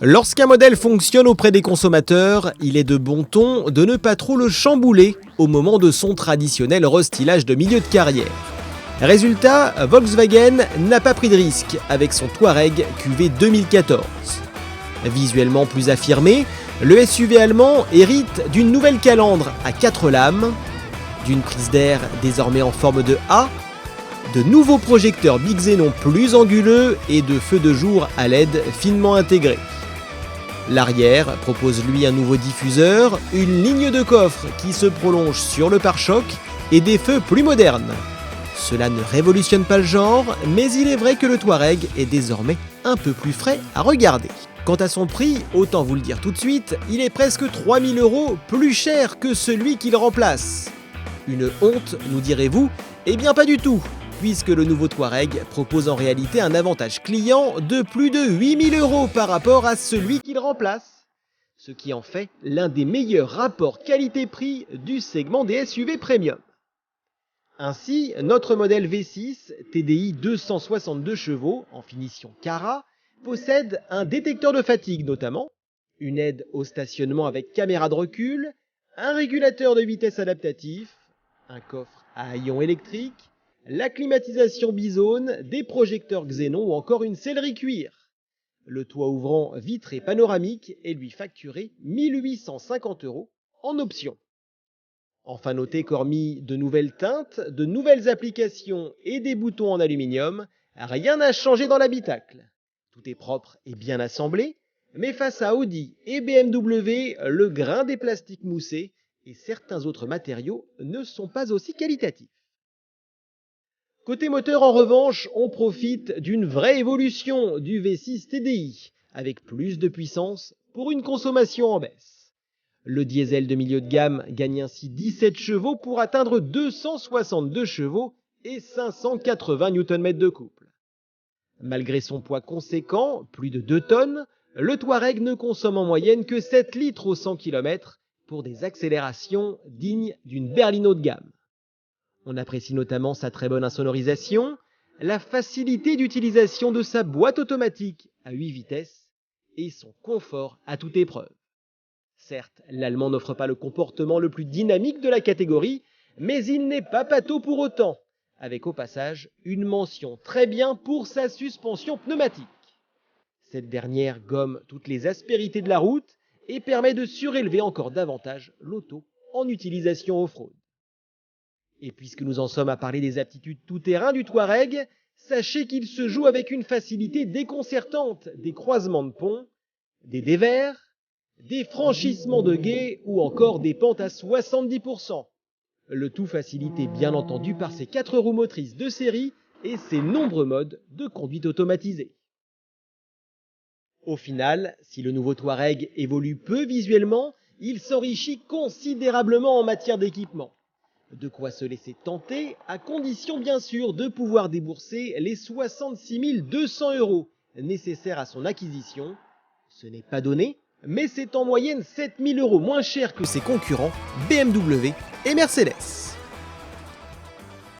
Lorsqu'un modèle fonctionne auprès des consommateurs, il est de bon ton de ne pas trop le chambouler au moment de son traditionnel restylage de milieu de carrière. Résultat, Volkswagen n'a pas pris de risque avec son Touareg QV 2014. Visuellement plus affirmé, le SUV allemand hérite d'une nouvelle calandre à 4 lames, d'une prise d'air désormais en forme de A, de nouveaux projecteurs bixénon plus anguleux et de feux de jour à LED finement intégrés. L'arrière propose lui un nouveau diffuseur, une ligne de coffre qui se prolonge sur le pare-choc et des feux plus modernes. Cela ne révolutionne pas le genre, mais il est vrai que le Touareg est désormais un peu plus frais à regarder. Quant à son prix, autant vous le dire tout de suite, il est presque 3000 € plus cher que celui qu'il remplace. Une honte, nous direz-vous? Eh bien pas du tout, puisque le nouveau Touareg propose en réalité un avantage client de plus de 8000 € par rapport à celui qu'il remplace, ce qui en fait l'un des meilleurs rapports qualité-prix du segment des SUV premium. Ainsi, notre modèle V6 TDI 262 chevaux en finition Cara possède un détecteur de fatigue notamment, une aide au stationnement avec caméra de recul, un régulateur de vitesse adaptatif, un coffre à haillons électrique, la climatisation bizone, des projecteurs xénon ou encore une sellerie cuir. Le toit ouvrant vitré panoramique est lui facturé 1850 € en option. Enfin notez qu'hormis de nouvelles teintes, de nouvelles applications et des boutons en aluminium, rien n'a changé dans l'habitacle. Tout est propre et bien assemblé, mais face à Audi et BMW, le grain des plastiques moussés et certains autres matériaux ne sont pas aussi qualitatifs. Côté moteur en revanche, on profite d'une vraie évolution du V6 TDI, avec plus de puissance pour une consommation en baisse. Le diesel de milieu de gamme gagne ainsi 17 chevaux pour atteindre 262 chevaux et 580 Nm de couple. Malgré son poids conséquent, plus de 2 tonnes, le Touareg ne consomme en moyenne que 7 litres au 100 km pour des accélérations dignes d'une berline haut de gamme. On apprécie notamment sa très bonne insonorisation, la facilité d'utilisation de sa boîte automatique à 8 vitesses et son confort à toute épreuve. Certes, l'Allemand n'offre pas le comportement le plus dynamique de la catégorie, mais il n'est pas pâteau pour autant, avec au passage une mention très bien pour sa suspension pneumatique. Cette dernière gomme toutes les aspérités de la route et permet de surélever encore davantage l'auto en utilisation off-road. Et puisque nous en sommes à parler des aptitudes tout-terrain du Touareg, sachez qu'il se joue avec une facilité déconcertante des croisements de ponts, des dévers, des franchissements de gué ou encore des pentes à 70%. Le tout facilité bien entendu par ses 4 roues motrices de série et ses nombreux modes de conduite automatisée. Au final, si le nouveau Touareg évolue peu visuellement, il s'enrichit considérablement en matière d'équipement. De quoi se laisser tenter, à condition bien sûr de pouvoir débourser les 66 200 € nécessaires à son acquisition. Ce n'est pas donné, mais c'est en moyenne 7000 € moins cher que ses concurrents BMW et Mercedes.